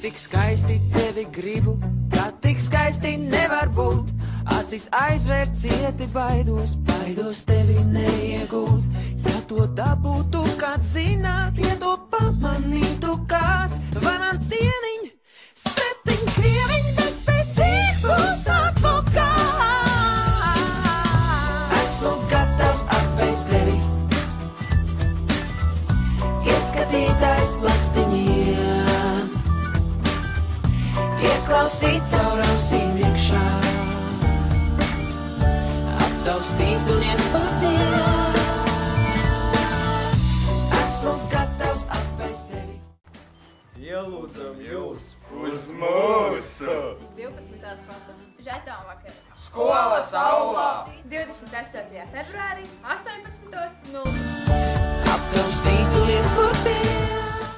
tik skaisti tevi gribu, kā tik skaisti nevar būt. Acis aizvērt cieti baidos, baidos tevi neiegūt. Ja to dabūtu kāds zināt, ja to pamanītu kāds, vai man dieniņ, septiņ krieviņ, bez spēcīgs būs advokāts. Esmu gatavs apēst tevi, ieskatītājs plakstiņiem, ieklausīt caur ausīm iekšā, aptaustīt un iespaties. Esmu gatavs apēst tevi. Ielūdzam jūs uz mūsu 12. klases žetonu vakaru. skolas aulā! 28. februārī 18:00. Aptaustīt